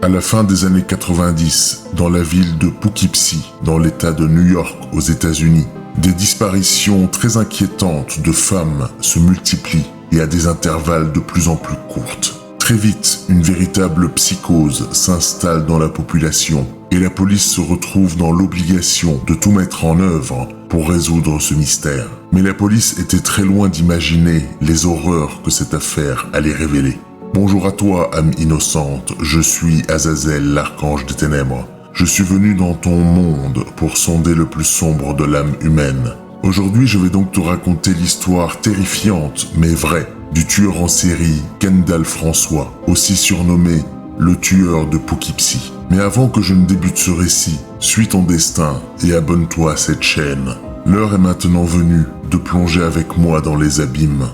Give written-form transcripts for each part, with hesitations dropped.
la fin des années 90, dans la ville de Poughkeepsie, dans l'État de New York, aux États-Unis, des disparitions très inquiétantes de femmes se multiplient et à des intervalles de plus en plus courtes. Très vite, une véritable psychose s'installe dans la population et la police se retrouve dans l'obligation de tout mettre en œuvre pour résoudre ce mystère. Mais la police était très loin d'imaginer les horreurs que cette affaire allait révéler. Bonjour à toi, âme innocente, je suis Azazel, l'archange des ténèbres. Je suis venu dans ton monde pour sonder le plus sombre de l'âme humaine. Aujourd'hui, je vais donc te raconter l'histoire terrifiante, mais vraie, du tueur en série Kendall François, aussi surnommé le tueur de Poughkeepsie. Mais avant que je ne débute ce récit, suis ton destin et abonne-toi à cette chaîne. L'heure est maintenant venue de plonger avec moi dans les abîmes.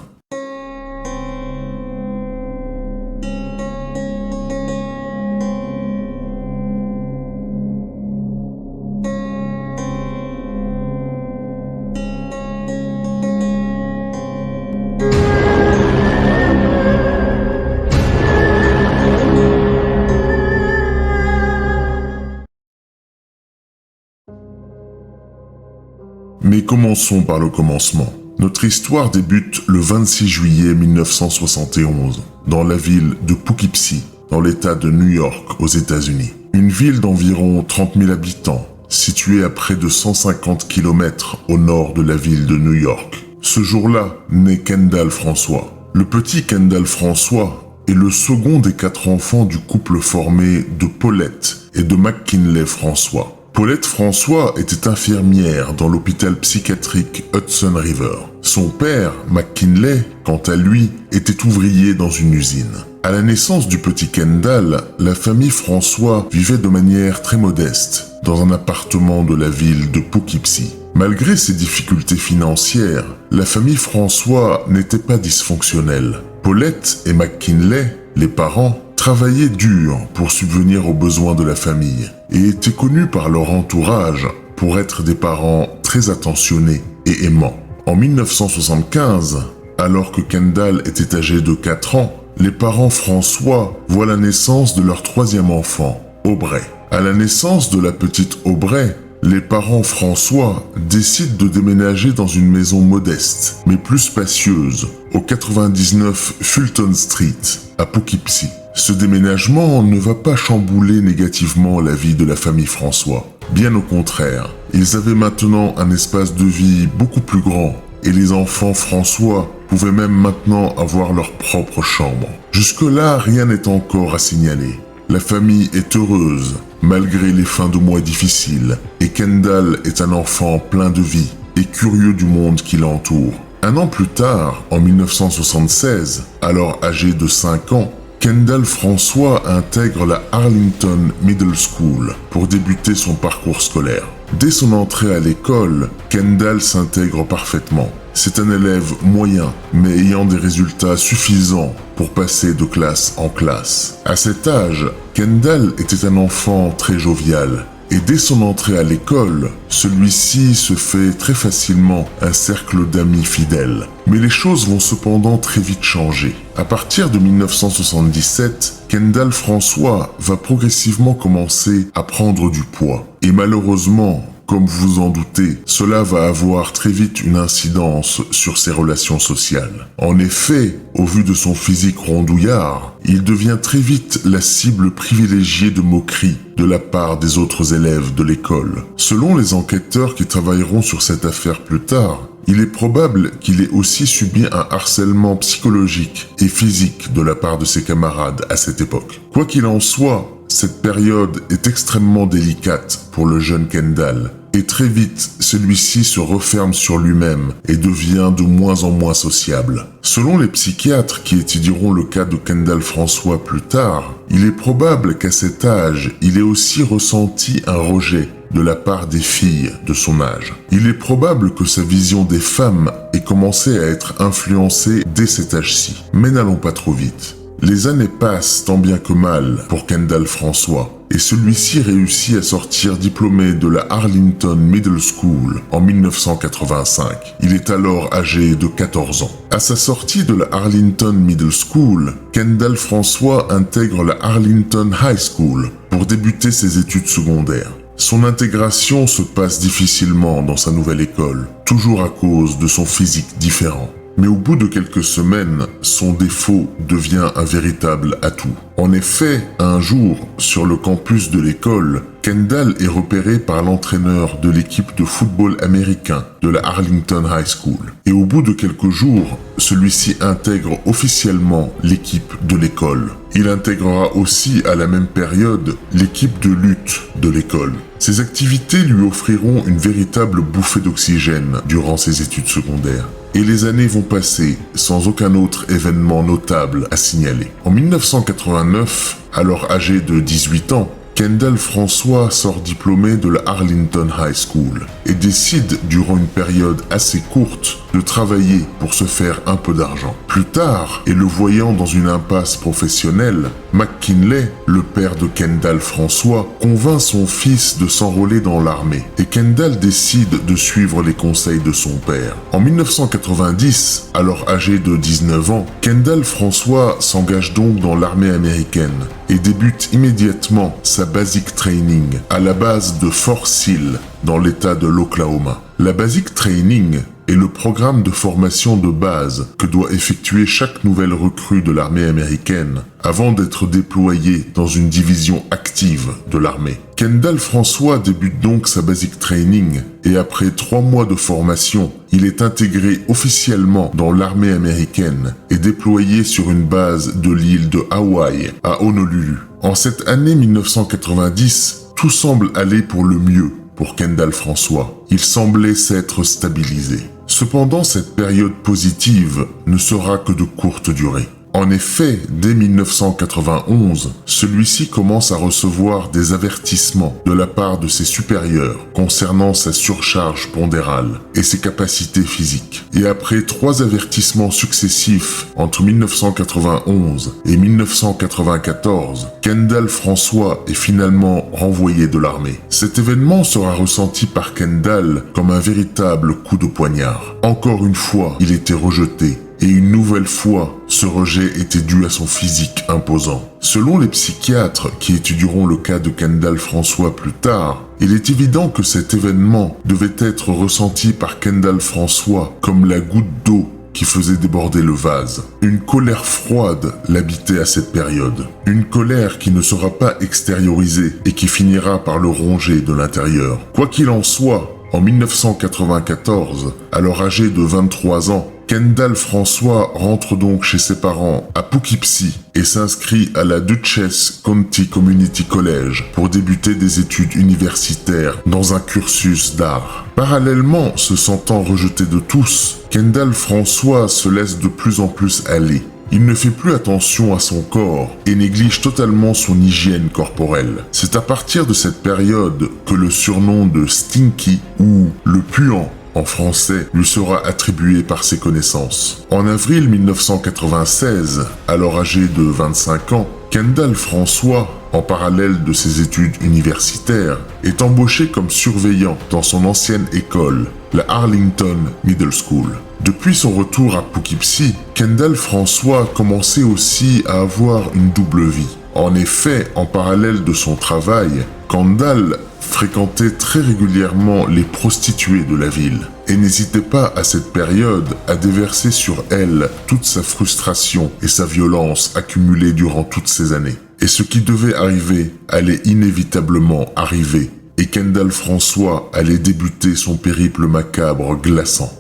Mais commençons par le commencement. Notre histoire débute le 26 juillet 1971, dans la ville de Poughkeepsie, dans l'État de New York, aux États-Unis. Une ville d'environ 30 000 habitants, située à près de 150 km au nord de la ville de New York. Ce jour-là, naît Kendall François. Le petit Kendall François est le second des 4 enfants du couple formé de Paulette et de McKinley François. Paulette François était infirmière dans l'hôpital psychiatrique Hudson River. Son père, McKinley, quant à lui, était ouvrier dans une usine. À la naissance du petit Kendall, la famille François vivait de manière très modeste, dans un appartement de la ville de Poughkeepsie. Malgré ses difficultés financières, la famille François n'était pas dysfonctionnelle. Paulette et McKinley, les parents, travaillaient dur pour subvenir aux besoins de la famille et étaient connus par leur entourage pour être des parents très attentionnés et aimants. En 1975, alors que Kendall était âgé de 4 ans, les parents François voient la naissance de leur 3e enfant, Aubrey. À la naissance de la petite Aubrey, les parents François décident de déménager dans une maison modeste, mais plus spacieuse, au 99 Fulton Street, à Poughkeepsie. Ce déménagement ne va pas chambouler négativement la vie de la famille François. Bien au contraire, ils avaient maintenant un espace de vie beaucoup plus grand et les enfants François pouvaient même maintenant avoir leur propre chambre. Jusque-là, rien n'est encore à signaler. La famille est heureuse, malgré les fins de mois difficiles, et Kendall est un enfant plein de vie et curieux du monde qui l'entoure. Un an plus tard, en 1976, alors âgé de 5 ans, Kendall François intègre la Arlington Middle School pour débuter son parcours scolaire. Dès son entrée à l'école, Kendall s'intègre parfaitement. C'est un élève moyen, mais ayant des résultats suffisants pour passer de classe en classe. À cet âge, Kendall était un enfant très jovial. Et dès son entrée à l'école, celui-ci se fait très facilement un cercle d'amis fidèles. Mais les choses vont cependant très vite changer. À partir de 1977, Kendall François va progressivement commencer à prendre du poids. Et malheureusement, comme vous vous en doutez, cela va avoir très vite une incidence sur ses relations sociales. En effet, au vu de son physique rondouillard, il devient très vite la cible privilégiée de moqueries de la part des autres élèves de l'école. Selon les enquêteurs qui travailleront sur cette affaire plus tard, il est probable qu'il ait aussi subi un harcèlement psychologique et physique de la part de ses camarades à cette époque. Quoi qu'il en soit, cette période est extrêmement délicate pour le jeune Kendall, et très vite, celui-ci se referme sur lui-même et devient de moins en moins sociable. Selon les psychiatres qui étudieront le cas de Kendall François plus tard, il est probable qu'à cet âge, il ait aussi ressenti un rejet de la part des filles de son âge. Il est probable que sa vision des femmes ait commencé à être influencée dès cet âge-ci. Mais n'allons pas trop vite. Les années passent tant bien que mal pour Kendall François, et celui-ci réussit à sortir diplômé de la Arlington Middle School en 1985. Il est alors âgé de 14 ans. À sa sortie de la Arlington Middle School, Kendall François intègre la Arlington High School pour débuter ses études secondaires. Son intégration se passe difficilement dans sa nouvelle école, toujours à cause de son physique différent. Mais au bout de quelques semaines, son défaut devient un véritable atout. En effet, un jour, sur le campus de l'école, Kendall est repéré par l'entraîneur de l'équipe de football américain de la Arlington High School. Et au bout de quelques jours, celui-ci intègre officiellement l'équipe de l'école. Il intégrera aussi à la même période l'équipe de lutte de l'école. Ces activités lui offriront une véritable bouffée d'oxygène durant ses études secondaires. Et les années vont passer sans aucun autre événement notable à signaler. En 1989, alors âgé de 18 ans, Kendall François sort diplômé de la Arlington High School et décide, durant une période assez courte, de travailler pour se faire un peu d'argent. Plus tard, et le voyant dans une impasse professionnelle, McKinley, le père de Kendall François, convainc son fils de s'enrôler dans l'armée et Kendall décide de suivre les conseils de son père. En 1990, alors âgé de 19 ans, Kendall François s'engage donc dans l'armée américaine et débute immédiatement sa basic training à la base de Fort Sill dans l'état de l'Oklahoma. La basic training est le programme de formation de base que doit effectuer chaque nouvelle recrue de l'armée américaine avant d'être déployé dans une division active de l'armée. Kendall François débute donc sa basic training et après 3 mois de formation, il est intégré officiellement dans l'armée américaine et déployé sur une base de l'île de Hawaï à Honolulu. En cette année 1990, tout semble aller pour le mieux pour Kendall François. Il semblait s'être stabilisé. Cependant, cette période positive ne sera que de courte durée. En effet, dès 1991, celui-ci commence à recevoir des avertissements de la part de ses supérieurs concernant sa surcharge pondérale et ses capacités physiques. Et après 3 avertissements successifs entre 1991 et 1994, Kendall François est finalement renvoyé de l'armée. Cet événement sera ressenti par Kendall comme un véritable coup de poignard. Encore une fois, il était rejeté. Et une nouvelle fois, ce rejet était dû à son physique imposant. Selon les psychiatres qui étudieront le cas de Kendall François plus tard, il est évident que cet événement devait être ressenti par Kendall François comme la goutte d'eau qui faisait déborder le vase. Une colère froide l'habitait à cette période. Une colère qui ne sera pas extériorisée et qui finira par le ronger de l'intérieur. Quoi qu'il en soit, en 1994, alors âgé de 23 ans, Kendall François rentre donc chez ses parents à Poughkeepsie et s'inscrit à la Dutchess County Community College pour débuter des études universitaires dans un cursus d'art. Parallèlement, se sentant rejeté de tous, Kendall François se laisse de plus en plus aller. Il ne fait plus attention à son corps et néglige totalement son hygiène corporelle. C'est à partir de cette période que le surnom de Stinky ou le puant en français, lui sera attribué par ses connaissances. En avril 1996, alors âgé de 25 ans, Kendall François, en parallèle de ses études universitaires, est embauché comme surveillant dans son ancienne école, la Arlington Middle School. Depuis son retour à Poughkeepsie, Kendall François commençait aussi à avoir une double vie. En effet, en parallèle de son travail, Kendall fréquentait très régulièrement les prostituées de la ville et n'hésitait pas à cette période à déverser sur elles toute sa frustration et sa violence accumulée durant toutes ces années. Et ce qui devait arriver allait inévitablement arriver et Kendall François allait débuter son périple macabre glaçant.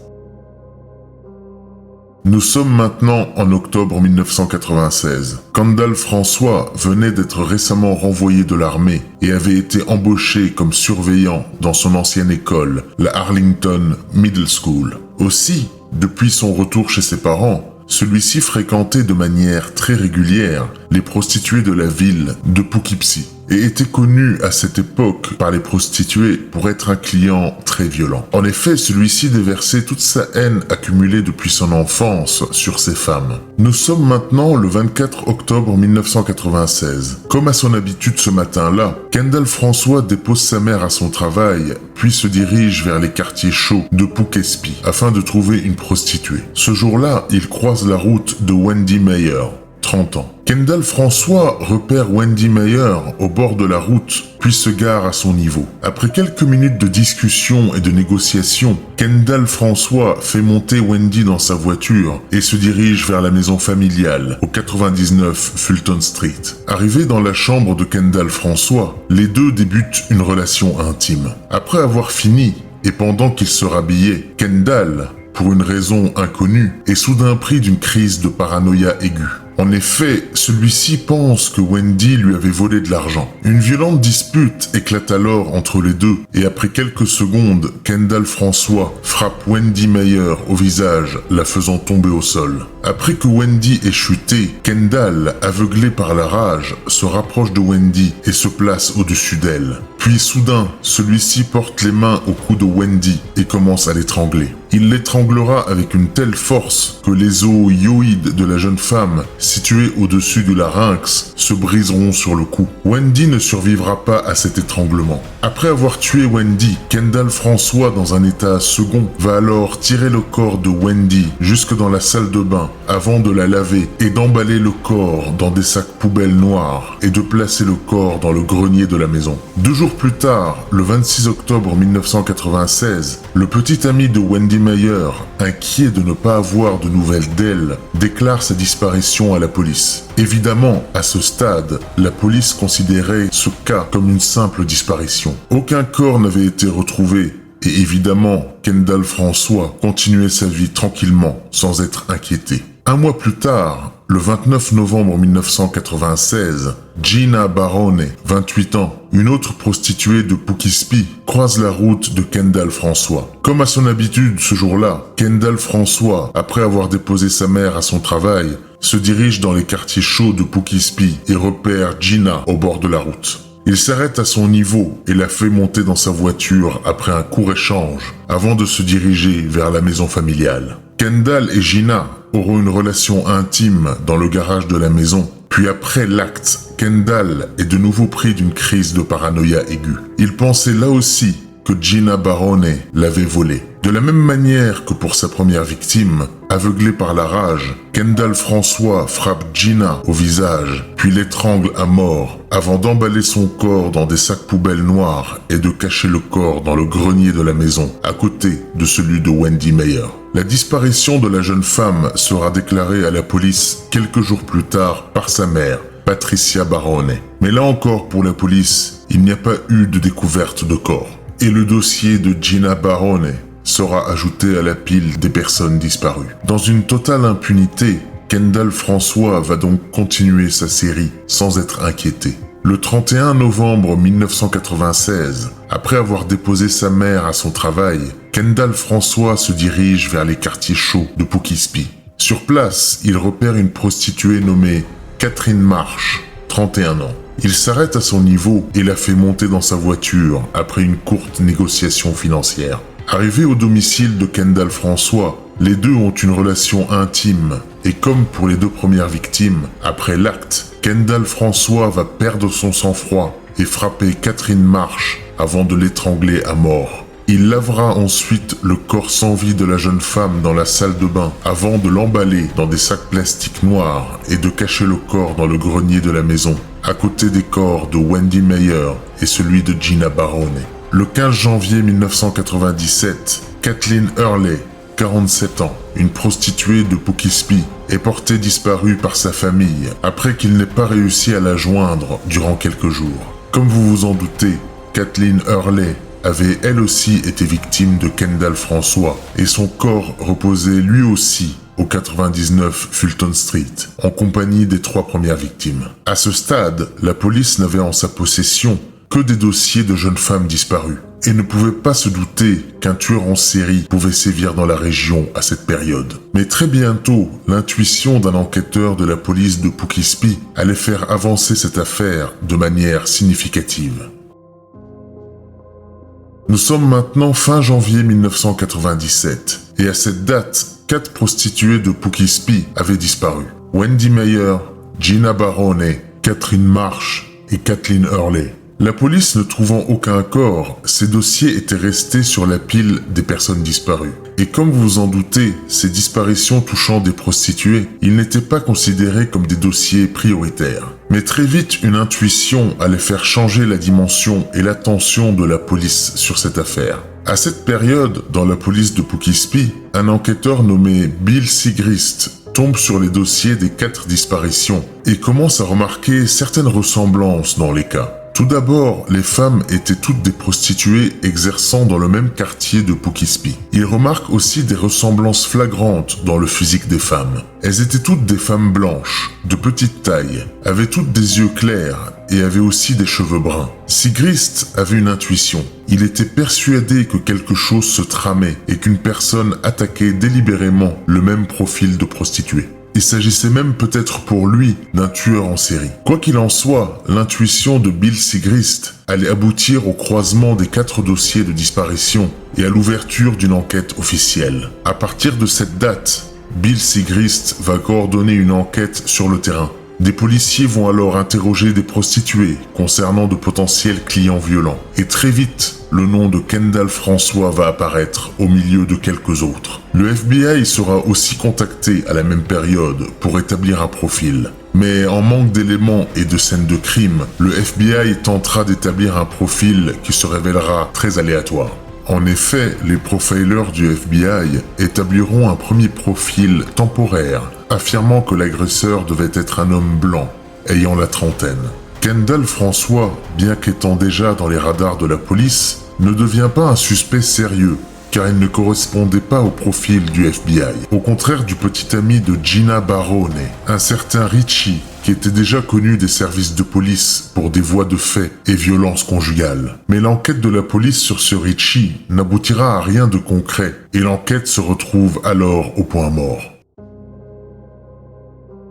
Nous sommes maintenant en octobre 1996. Kendall François venait d'être récemment renvoyé de l'armée et avait été embauché comme surveillant dans son ancienne école, la Arlington Middle School. Aussi, depuis son retour chez ses parents, celui-ci fréquentait de manière très régulière les prostituées de la ville de Poughkeepsie, et était connu à cette époque par les prostituées pour être un client très violent. En effet, celui-ci déversait toute sa haine accumulée depuis son enfance sur ces femmes. Nous sommes maintenant le 24 octobre 1996. Comme à son habitude ce matin-là, Kendall François dépose sa mère à son travail, puis se dirige vers les quartiers chauds de Poughkeepsie afin de trouver une prostituée. Ce jour-là, il croise la route de Wendy Meyer, 30 ans. Kendall François repère Wendy Meyer au bord de la route, puis se gare à son niveau. Après quelques minutes de discussion et de négociation, Kendall François fait monter Wendy dans sa voiture et se dirige vers la maison familiale, au 99 Fulton Street. Arrivé dans la chambre de Kendall François, les deux débutent une relation intime. Après avoir fini, et pendant qu'ils se rhabillaient, Kendall, pour une raison inconnue, est soudain pris d'une crise de paranoïa aiguë. En effet, celui-ci pense que Wendy lui avait volé de l'argent. Une violente dispute éclate alors entre les deux et après quelques secondes, Kendall François frappe Wendy Meyer au visage, la faisant tomber au sol. Après que Wendy ait chuté, Kendall, aveuglé par la rage, se rapproche de Wendy et se place au-dessus d'elle. Puis soudain, celui-ci porte les mains au cou de Wendy et commence à l'étrangler. Il l'étranglera avec une telle force que les os hyoïdes de la jeune femme, situés au-dessus du larynx, se briseront sur le cou. Wendy ne survivra pas à cet étranglement. Après avoir tué Wendy, Kendall François, dans un état second, va alors tirer le corps de Wendy jusque dans la salle de bain avant de la laver et d'emballer le corps dans des sacs poubelles noirs et de placer le corps dans le grenier de la maison. 2 jours plus tard, le 26 octobre 1996, le petit ami de Wendy Meyer, inquiet de ne pas avoir de nouvelles d'elle, déclare sa disparition à la police. Évidemment, à ce stade, la police considérait ce cas comme une simple disparition. Aucun corps n'avait été retrouvé et évidemment, Kendall François continuait sa vie tranquillement, sans être inquiété. 1 mois plus tard, le 29 novembre 1996, Gina Barone, 28 ans, une autre prostituée de Poughkeepsie, croise la route de Kendall François. Comme à son habitude ce jour-là, Kendall François, après avoir déposé sa mère à son travail, se dirige dans les quartiers chauds de Poughkeepsie et repère Gina au bord de la route. Il s'arrête à son niveau et la fait monter dans sa voiture après un court échange, avant de se diriger vers la maison familiale. Kendall et Gina auront une relation intime dans le garage de la maison, puis après l'acte, Kendall est de nouveau pris d'une crise de paranoïa aiguë. Il pensait là aussi que Gina Barone l'avait volé. De la même manière que pour sa première victime, aveuglé par la rage, Kendall François frappe Gina au visage, puis l'étrangle à mort, avant d'emballer son corps dans des sacs poubelles noirs et de cacher le corps dans le grenier de la maison, à côté de celui de Wendy Meyer. La disparition de la jeune femme sera déclarée à la police quelques jours plus tard par sa mère, Patricia Barone. Mais là encore, pour la police, il n'y a pas eu de découverte de corps. Et le dossier de Gina Barone sera ajouté à la pile des personnes disparues. Dans une totale impunité, Kendall François va donc continuer sa série sans être inquiété. Le 31 novembre 1996, après avoir déposé sa mère à son travail, Kendall François se dirige vers les quartiers chauds de Poughkeepsie. Sur place, il repère une prostituée nommée Catherine Marsh, 31 ans. Il s'arrête à son niveau et la fait monter dans sa voiture après une courte négociation financière. Arrivé au domicile de Kendall François, les deux ont une relation intime et comme pour les 2 premières victimes, après l'acte, Kendall François va perdre son sang-froid et frapper Catherine Marsh avant de l'étrangler à mort. Il lavera ensuite le corps sans vie de la jeune femme dans la salle de bain avant de l'emballer dans des sacs plastiques noirs et de cacher le corps dans le grenier de la maison, à côté des corps de Wendy Meyer et celui de Gina Barone. Le 15 janvier 1997, Kathleen Hurley, 47 ans, une prostituée de Poughkeepsie, est portée disparue par sa famille après qu'il n'ait pas réussi à la joindre durant quelques jours. Comme vous vous en doutez, Kathleen Hurley avait elle aussi été victime de Kendall François et son corps reposait lui aussi au 99 Fulton Street, en compagnie des 3 premières victimes. À ce stade, la police n'avait en sa possession que des dossiers de jeunes femmes disparues. et ne pouvait pas se douter qu'un tueur en série pouvait sévir dans la région à cette période. Mais très bientôt, l'intuition d'un enquêteur de la police de Poughkeepsie allait faire avancer cette affaire de manière significative. Nous sommes maintenant fin janvier 1997, et à cette date, 4 prostituées de Poughkeepsie avaient disparu. Wendy Meyer, Gina Barone, Catherine Marsh et Kathleen Hurley. La police ne trouvant aucun corps, ces dossiers étaient restés sur la pile des personnes disparues. Et comme vous vous en doutez, ces disparitions touchant des prostituées, ils n'étaient pas considérés comme des dossiers prioritaires. Mais très vite, une intuition allait faire changer la dimension et l'attention de la police sur cette affaire. À cette période, dans la police de Poughkeepsie, un enquêteur nommé Bill Sigrist tombe sur les dossiers des 4 disparitions et commence à remarquer certaines ressemblances dans les cas. Tout d'abord, les femmes étaient toutes des prostituées exerçant dans le même quartier de Poughkeepsie. Il remarque aussi des ressemblances flagrantes dans le physique des femmes. Elles étaient toutes des femmes blanches, de petite taille, avaient toutes des yeux clairs et avaient aussi des cheveux bruns. Sigrist avait une intuition. Il était persuadé que quelque chose se tramait et qu'une personne attaquait délibérément le même profil de prostituée. Il s'agissait même peut-être pour lui d'un tueur en série. Quoi qu'il en soit, l'intuition de Bill Sigrist allait aboutir au croisement des 4 dossiers de disparition et à l'ouverture d'une enquête officielle. À partir de cette date, Bill Sigrist va coordonner une enquête sur le terrain. Des policiers vont alors interroger des prostituées concernant de potentiels clients violents. Et très vite, le nom de Kendall François va apparaître au milieu de quelques autres. Le FBI sera aussi contacté à la même période pour établir un profil. Mais en manque d'éléments et de scènes de crime, le FBI tentera d'établir un profil qui se révélera très aléatoire. En effet, les profilers du FBI établiront un premier profil temporaire, affirmant que l'agresseur devait être un homme blanc, ayant la trentaine. Kendall François, bien qu'étant déjà dans les radars de la police, ne devient pas un suspect sérieux, car il ne correspondait pas au profil du FBI. Au contraire du petit ami de Gina Barone, un certain Richie, qui était déjà connu des services de police pour des voies de fait et violences conjugales. Mais l'enquête de la police sur ce Richie n'aboutira à rien de concret, et l'enquête se retrouve alors au point mort.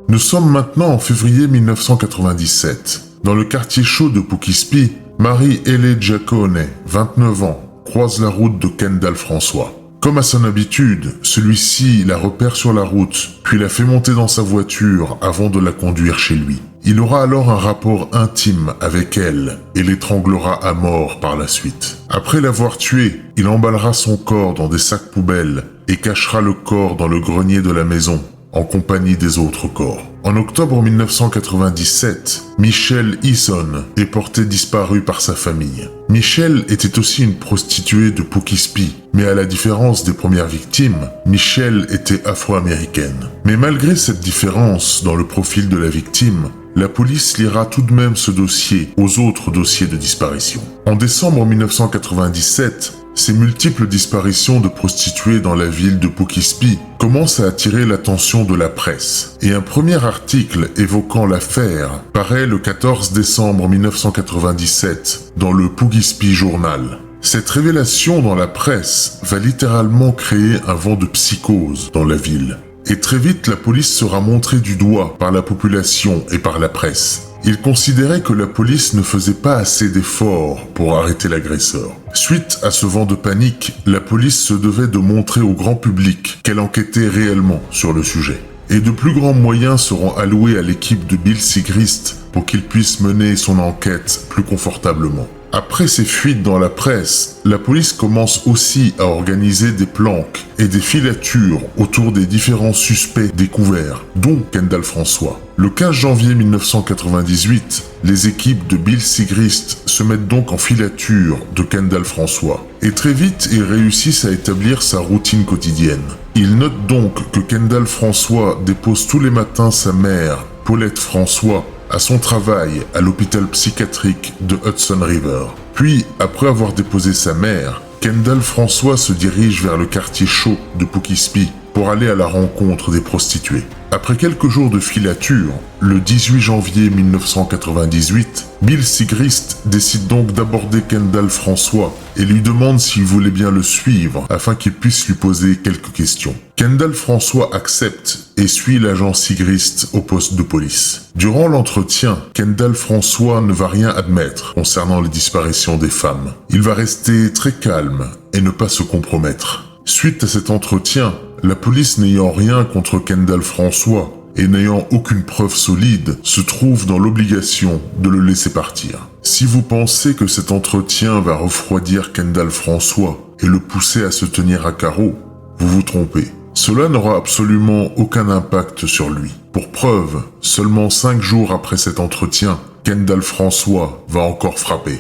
Nous sommes maintenant en février 1997. Dans le quartier chaud de Poughkeepsie, Marie-Hélène Giacone, 29 ans, croise la route de Kendall François. Comme à son habitude, celui-ci la repère sur la route, puis la fait monter dans sa voiture avant de la conduire chez lui. Il aura alors un rapport intime avec elle et l'étranglera à mort par la suite. Après l'avoir tuée, il emballera son corps dans des sacs poubelles et cachera le corps dans le grenier de la maison, en compagnie des autres corps. En octobre 1997, Michelle Eason est portée disparue par sa famille. Michelle était aussi une prostituée de Poughkeepsie, mais à la différence des premières victimes, Michelle était afro-américaine. Mais malgré cette différence dans le profil de la victime, la police liera tout de même ce dossier aux autres dossiers de disparition. En décembre 1997, ces multiples disparitions de prostituées dans la ville de Poughkeepsie commencent à attirer l'attention de la presse. Et un premier article évoquant l'affaire paraît le 14 décembre 1997 dans le Poughkeepsie Journal. Cette révélation dans la presse va littéralement créer un vent de psychose dans la ville. Et très vite, la police sera montrée du doigt par la population et par la presse. Ils considéraient que la police ne faisait pas assez d'efforts pour arrêter l'agresseur. Suite à ce vent de panique, la police se devait de montrer au grand public qu'elle enquêtait réellement sur le sujet. Et de plus grands moyens seront alloués à l'équipe de Bill Sigrist pour qu'il puisse mener son enquête plus confortablement. Après ces fuites dans la presse, la police commence aussi à organiser des planques et des filatures autour des différents suspects découverts, dont Kendall François. Le 15 janvier 1998, les équipes de Bill Sigrist se mettent donc en filature de Kendall François. Et très vite, ils réussissent à établir sa routine quotidienne. Ils notent donc que Kendall François dépose tous les matins sa mère, Paulette François, à son travail à l'hôpital psychiatrique de Hudson River. Puis, après avoir déposé sa mère, Kendall François se dirige vers le quartier chaud de Poughkeepsie pour aller à la rencontre des prostituées. Après quelques jours de filature, le 18 janvier 1998, Bill Sigrist décide donc d'aborder Kendall François et lui demande s'il voulait bien le suivre afin qu'il puisse lui poser quelques questions. Kendall François accepte et suit l'agent Sigrist au poste de police. Durant l'entretien, Kendall François ne va rien admettre concernant les disparitions des femmes. Il va rester très calme et ne pas se compromettre. Suite à cet entretien, la police n'ayant rien contre Kendall François et n'ayant aucune preuve solide, se trouve dans l'obligation de le laisser partir. Si vous pensez que cet entretien va refroidir Kendall François et le pousser à se tenir à carreau, vous vous trompez. Cela n'aura absolument aucun impact sur lui. Pour preuve, seulement 5 jours après cet entretien, Kendall François va encore frapper.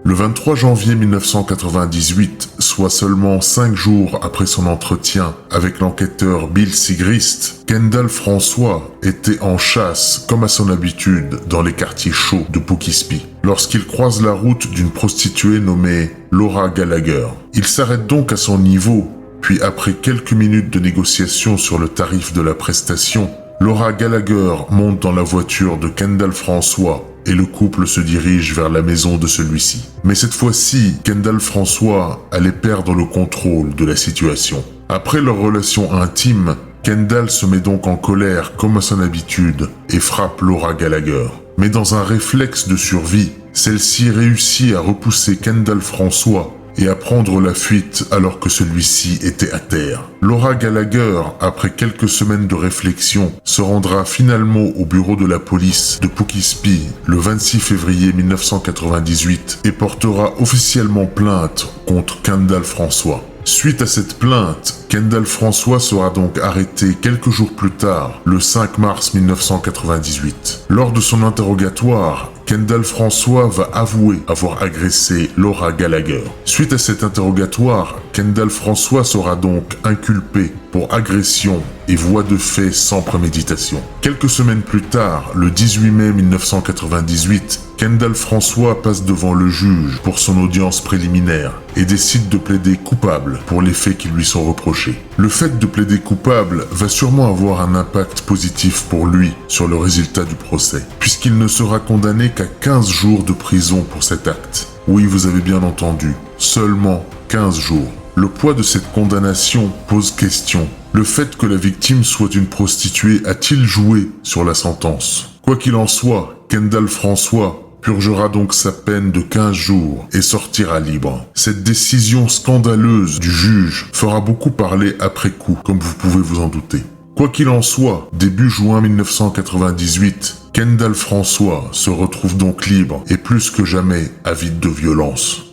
Le 23 janvier 1998, soit seulement 5 jours après son entretien avec l'enquêteur Bill Sigrist, Kendall François était en chasse, comme à son habitude, dans les quartiers chauds de Poughkeepsie, lorsqu'il croise la route d'une prostituée nommée Laura Gallagher. Il s'arrête donc à son niveau, puis après quelques minutes de négociation sur le tarif de la prestation, Laura Gallagher monte dans la voiture de Kendall François et le couple se dirige vers la maison de celui-ci. Mais cette fois-ci, Kendall François allait perdre le contrôle de la situation. Après leur relation intime, Kendall se met donc en colère comme à son habitude et frappe Laura Gallagher. Mais dans un réflexe de survie, celle-ci réussit à repousser Kendall François et à prendre la fuite alors que celui-ci était à terre. Laura Gallagher, après quelques semaines de réflexion, se rendra finalement au bureau de la police de Poughkeepsie le 26 février 1998 et portera officiellement plainte contre Kendall François. Suite à cette plainte, Kendall François sera donc arrêté quelques jours plus tard, le 5 mars 1998. Lors de son interrogatoire, Kendall François va avouer avoir agressé Laura Gallagher. Suite à cet interrogatoire, Kendall François sera donc inculpé pour agression et voie de fait sans préméditation. Quelques semaines plus tard, le 18 mai 1998, Kendall François passe devant le juge pour son audience préliminaire et décide de plaider coupable pour les faits qui lui sont reprochés. Le fait de plaider coupable va sûrement avoir un impact positif pour lui sur le résultat du procès, puisqu'il ne sera condamné qu'à 15 jours de prison pour cet acte. Oui, vous avez bien entendu, seulement 15 jours. Le poids de cette condamnation pose question. Le fait que la victime soit une prostituée a-t-il joué sur la sentence? Quoi qu'il en soit, Kendall François purgera donc sa peine de 15 jours et sortira libre. Cette décision scandaleuse du juge fera beaucoup parler après coup, comme vous pouvez vous en douter. Quoi qu'il en soit, début juin 1998, Kendall François se retrouve donc libre et plus que jamais avide de violence.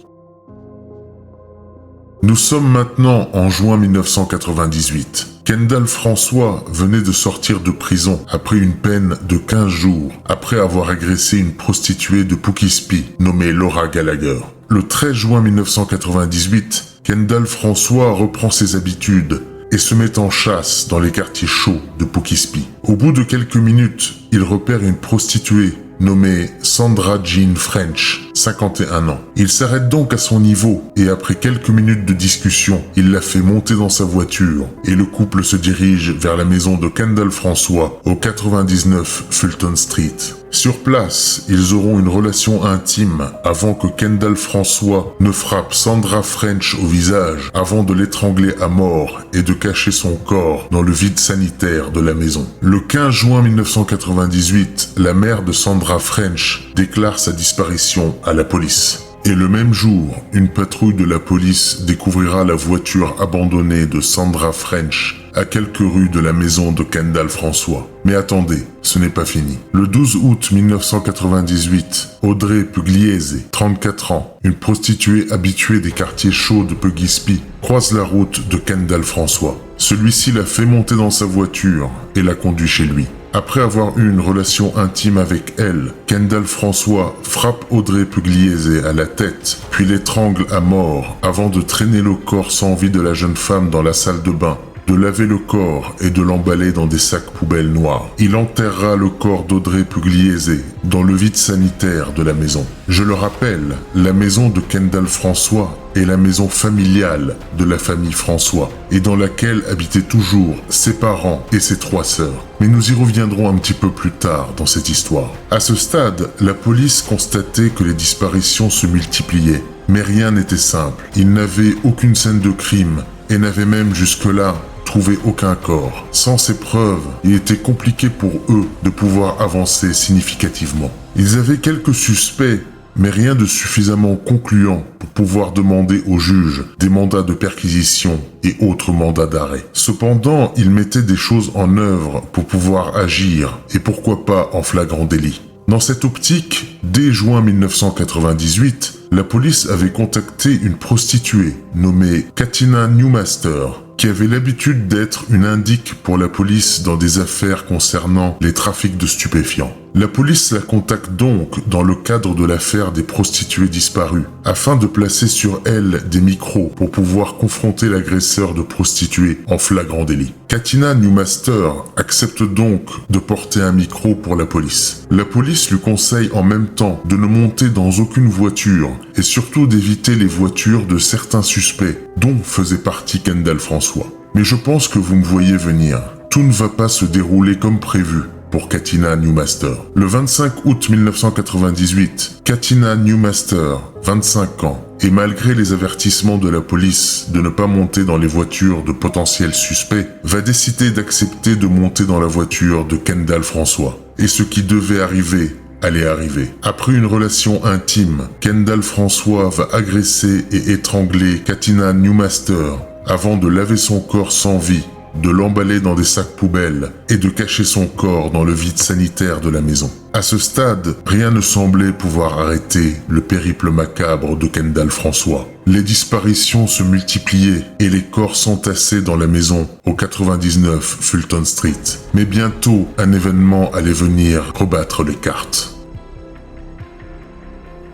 Nous sommes maintenant en juin 1998. Kendall François venait de sortir de prison après une peine de 15 jours, après avoir agressé une prostituée de Poughkeepsie nommée Laura Gallagher. Le 13 juin 1998, Kendall François reprend ses habitudes et se met en chasse dans les quartiers chauds de Poughkeepsie. Au bout de quelques minutes, il repère une prostituée nommée Sandra Jean French, 51 ans. Il s'arrête donc à son niveau et après quelques minutes de discussion, il la fait monter dans sa voiture et le couple se dirige vers la maison de Kendall François au 99 Fulton Street. Sur place, ils auront une relation intime avant que Kendall François ne frappe Sandra French au visage avant de l'étrangler à mort et de cacher son corps dans le vide sanitaire de la maison. Le 15 juin 1998, la mère de Sandra French déclare sa disparition à la police. Et le même jour, une patrouille de la police découvrira la voiture abandonnée de Sandra French à quelques rues de la maison de Kendall François. Mais attendez, ce n'est pas fini. Le 12 août 1998, Audrey Pugliese, 34 ans, une prostituée habituée des quartiers chauds de Poughkeepsie, croise la route de Kendall François. Celui-ci la fait monter dans sa voiture et la conduit chez lui. Après avoir eu une relation intime avec elle, Kendall François frappe Audrey Pugliese à la tête, puis l'étrangle à mort avant de traîner le corps sans vie de la jeune femme dans la salle de bain de laver le corps et de l'emballer dans des sacs poubelles noirs. Il enterrera le corps d'Audrey Pugliese dans le vide sanitaire de la maison. Je le rappelle, la maison de Kendall François est la maison familiale de la famille François et dans laquelle habitaient toujours ses parents et ses 3 sœurs. Mais nous y reviendrons un petit peu plus tard dans cette histoire. À ce stade, la police constatait que les disparitions se multipliaient. Mais rien n'était simple. Ils n'avaient aucune scène de crime et n'avaient même jusque-là trouvé aucun corps. Sans ces preuves, il était compliqué pour eux de pouvoir avancer significativement. Ils avaient quelques suspects, mais rien de suffisamment concluant pour pouvoir demander au juge des mandats de perquisition et autres mandats d'arrêt. Cependant, ils mettaient des choses en œuvre pour pouvoir agir et pourquoi pas en flagrant délit. Dans cette optique, dès juin 1998, la police avait contacté une prostituée nommée Katina Newmaster, qui avait l'habitude d'être une indique pour la police dans des affaires concernant les trafics de stupéfiants. La police la contacte donc dans le cadre de l'affaire des prostituées disparues, afin de placer sur elle des micros pour pouvoir confronter l'agresseur de prostituées en flagrant délit. Katina Newmaster accepte donc de porter un micro pour la police. La police lui conseille en même temps de ne monter dans aucune voiture et surtout d'éviter les voitures de certains suspects, dont faisait partie Kendall François. Mais je pense que vous me voyez venir. Tout ne va pas se dérouler comme prévu pour Katina Newmaster. Le 25 août 1998, Katina Newmaster, 25 ans, et malgré les avertissements de la police de ne pas monter dans les voitures de potentiels suspects, va décider d'accepter de monter dans la voiture de Kendall François. Et ce qui devait arriver allait arriver. Après une relation intime, Kendall François va agresser et étrangler Katina Newmaster avant de laver son corps sans vie, de l'emballer dans des sacs poubelles et de cacher son corps dans le vide sanitaire de la maison. À ce stade, rien ne semblait pouvoir arrêter le périple macabre de Kendall François. Les disparitions se multipliaient et les corps s'entassaient dans la maison au 99 Fulton Street. Mais bientôt, un événement allait venir rebattre les cartes.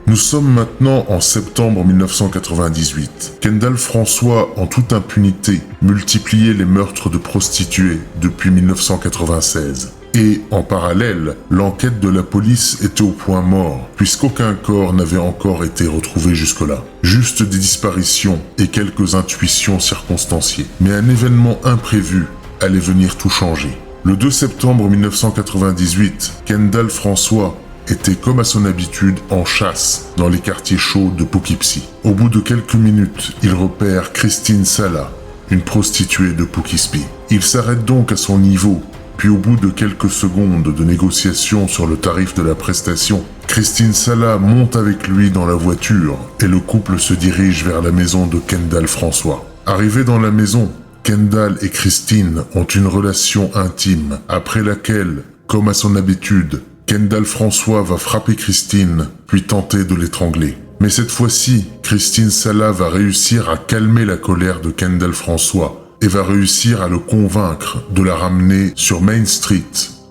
Nous sommes maintenant en septembre 1998. Kendall François, en toute impunité, multipliait les meurtres de prostituées depuis 1996. Et, en parallèle, l'enquête de la police était au point mort, puisqu'aucun corps n'avait encore été retrouvé jusque-là. Juste des disparitions et quelques intuitions circonstanciées. Mais un événement imprévu allait venir tout changer. Le 2 septembre 1998, Kendall François était comme à son habitude en chasse dans les quartiers chauds de Poughkeepsie. Au bout de quelques minutes, il repère Christine Sala, une prostituée de Poughkeepsie. Il s'arrête donc à son niveau, puis au bout de quelques secondes de négociation sur le tarif de la prestation, Christine Sala monte avec lui dans la voiture et le couple se dirige vers la maison de Kendall François. Arrivé dans la maison, Kendall et Christine ont une relation intime, après laquelle, comme à son habitude, Kendall François va frapper Christine, puis tenter de l'étrangler. Mais cette fois-ci, Christine Sala va réussir à calmer la colère de Kendall François et va réussir à le convaincre de la ramener sur Main Street,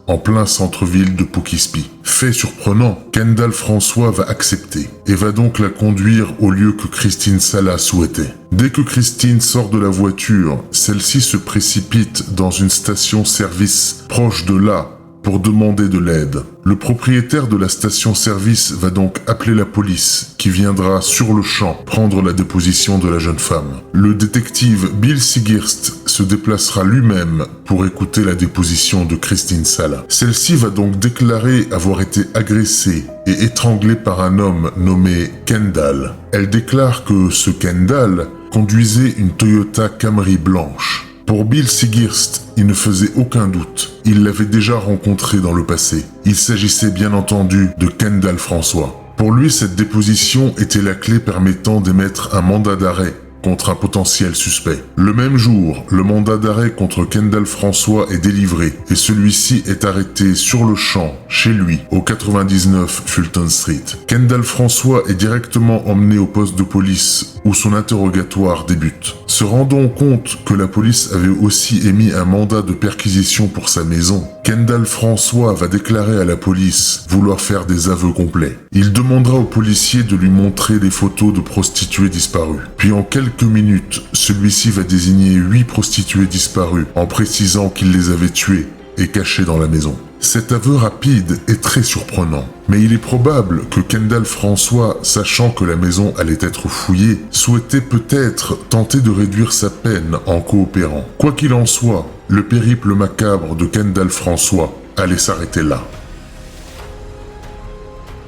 en plein centre-ville de Poughkeepsie. Fait surprenant, Kendall François va accepter et va donc la conduire au lieu que Christine Sala souhaitait. Dès que Christine sort de la voiture, celle-ci se précipite dans une station-service proche de là, pour demander de l'aide. Le propriétaire de la station-service va donc appeler la police, qui viendra sur le champ prendre la déposition de la jeune femme. Le détective Bill Sigirst se déplacera lui-même pour écouter la déposition de Christine Sala. Celle-ci va donc déclarer avoir été agressée et étranglée par un homme nommé Kendall. Elle déclare que ce Kendall conduisait une Toyota Camry blanche. Pour Bill Sigirst, il ne faisait aucun doute. Il l'avait déjà rencontré dans le passé. Il s'agissait bien entendu de Kendall François. Pour lui, cette déposition était la clé permettant d'émettre un mandat d'arrêt contre un potentiel suspect. Le même jour, le mandat d'arrêt contre Kendall François est délivré et celui-ci est arrêté sur le champ, chez lui, au 99 Fulton Street. Kendall François est directement emmené au poste de police où son interrogatoire débute. Se rendant compte que la police avait aussi émis un mandat de perquisition pour sa maison, Kendall François va déclarer à la police vouloir faire des aveux complets. Il demandera au policier de lui montrer des photos de prostituées disparues. Puis en quelques minutes, celui-ci va désigner 8 prostituées disparues en précisant qu'il les avait tuées et cachées dans la maison. Cet aveu rapide est très surprenant, mais il est probable que Kendall François, sachant que la maison allait être fouillée, souhaitait peut-être tenter de réduire sa peine en coopérant. Quoi qu'il en soit, le périple macabre de Kendall François allait s'arrêter là.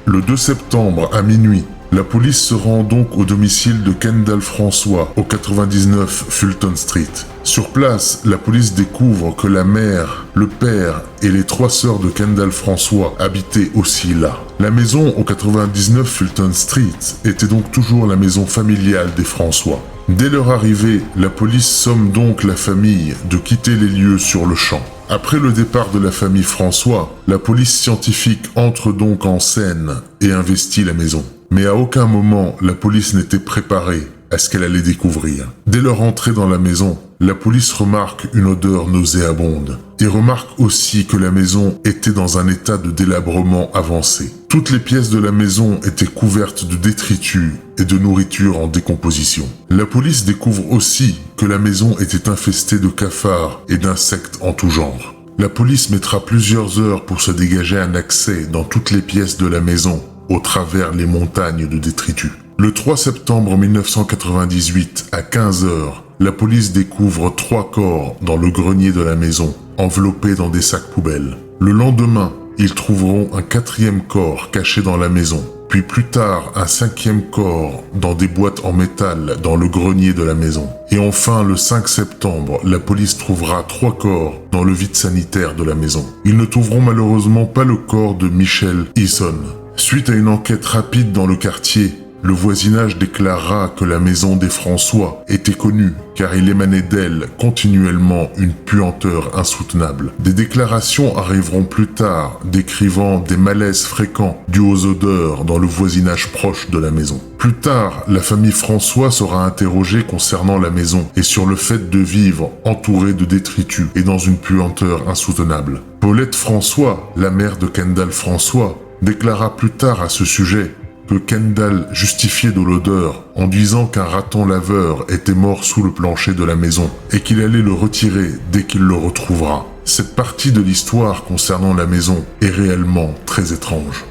Le 2 septembre à minuit, la police se rend donc au domicile de Kendall François, au 99 Fulton Street. Sur place, la police découvre que la mère, le père et les 3 sœurs de Kendall François habitaient aussi là. La maison au 99 Fulton Street était donc toujours la maison familiale des François. Dès leur arrivée, la police somme donc la famille de quitter les lieux sur le champ. Après le départ de la famille François, la police scientifique entre donc en scène et investit la maison. Mais à aucun moment, la police n'était préparée à ce qu'elle allait découvrir. Dès leur entrée dans la maison, la police remarque une odeur nauséabonde et remarque aussi que la maison était dans un état de délabrement avancé. Toutes les pièces de la maison étaient couvertes de détritus et de nourriture en décomposition. La police découvre aussi que la maison était infestée de cafards et d'insectes en tout genre. La police mettra plusieurs heures pour se dégager un accès dans toutes les pièces de la maison au travers les montagnes de détritus. Le 3 septembre 1998, à 15h, la police découvre 3 corps dans le grenier de la maison, enveloppés dans des sacs poubelles. Le lendemain, ils trouveront un 4e corps caché dans la maison, puis plus tard un 5e corps dans des boîtes en métal dans le grenier de la maison. Et enfin, le 5 septembre, la police trouvera 3 corps dans le vide sanitaire de la maison. Ils ne trouveront malheureusement pas le corps de Michelle Eason. Suite à une enquête rapide dans le quartier, le voisinage déclarera que la maison des François était connue car il émanait d'elle continuellement une puanteur insoutenable. Des déclarations arriveront plus tard décrivant des malaises fréquents dus aux odeurs dans le voisinage proche de la maison. Plus tard, la famille François sera interrogée concernant la maison et sur le fait de vivre entourée de détritus et dans une puanteur insoutenable. Paulette François, la mère de Kendall François, déclara plus tard à ce sujet que Kendall justifiait de l'odeur en disant qu'un raton laveur était mort sous le plancher de la maison et qu'il allait le retirer dès qu'il le retrouvera. Cette partie de l'histoire concernant la maison est réellement très étrange.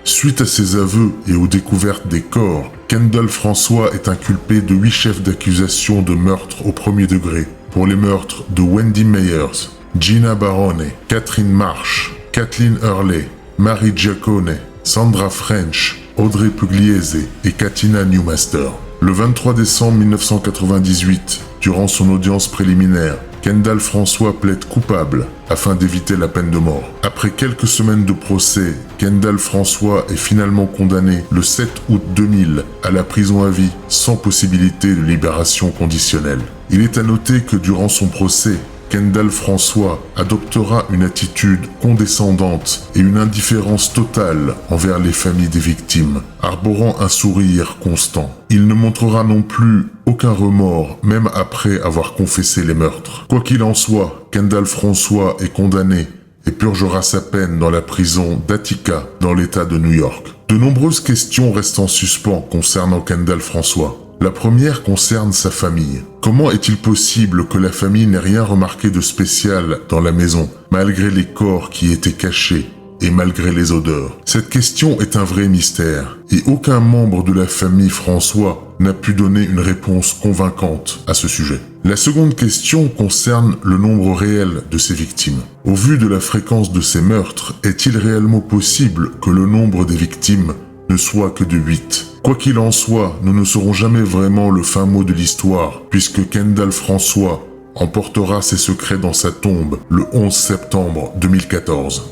Suite à ses aveux et aux découvertes des corps, Kendall François est inculpé de 8 chefs d'accusation de meurtre au premier degré pour les meurtres de Wendy Meyers, Gina Barone, Catherine Marsh, Kathleen Hurley, Mary Giacone, Sandra French, Audrey Pugliese et Katina Newmaster. Le 23 décembre 1998, durant son audience préliminaire, Kendall François plaide coupable afin d'éviter la peine de mort. Après quelques semaines de procès, Kendall François est finalement condamné le 7 août 2000 à la prison à vie sans possibilité de libération conditionnelle. Il est à noter que durant son procès, Kendall François adoptera une attitude condescendante et une indifférence totale envers les familles des victimes, arborant un sourire constant. Il ne montrera non plus aucun remords, même après avoir confessé les meurtres. Quoi qu'il en soit, Kendall François est condamné et purgera sa peine dans la prison d'Attica, dans l'État de New York. De nombreuses questions restent en suspens concernant Kendall François. La première concerne sa famille. Comment est-il possible que la famille n'ait rien remarqué de spécial dans la maison, malgré les corps qui étaient cachés et malgré les odeurs? Cette question est un vrai mystère, et aucun membre de la famille François n'a pu donner une réponse convaincante à ce sujet. La seconde question concerne le nombre réel de ces victimes. Au vu de la fréquence de ces meurtres, est-il réellement possible que le nombre des victimes ne soit que de 8? Quoi qu'il en soit, nous ne saurons jamais vraiment le fin mot de l'histoire, puisque Kendall François emportera ses secrets dans sa tombe le 11 septembre 2014.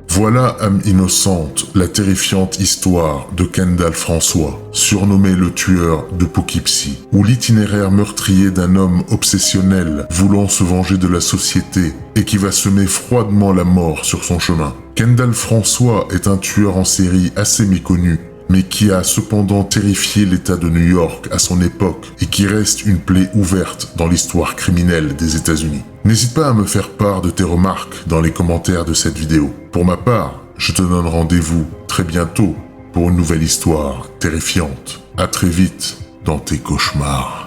Voilà, âme innocente, la terrifiante histoire de Kendall François, surnommé le tueur de Poughkeepsie, ou l'itinéraire meurtrier d'un homme obsessionnel voulant se venger de la société et qui va semer froidement la mort sur son chemin. Kendall François est un tueur en série assez méconnu mais qui a cependant terrifié l'État de New York à son époque et qui reste une plaie ouverte dans l'histoire criminelle des États-Unis. N'hésite pas à me faire part de tes remarques dans les commentaires de cette vidéo. Pour ma part, je te donne rendez-vous très bientôt pour une nouvelle histoire terrifiante. À très vite dans tes cauchemars.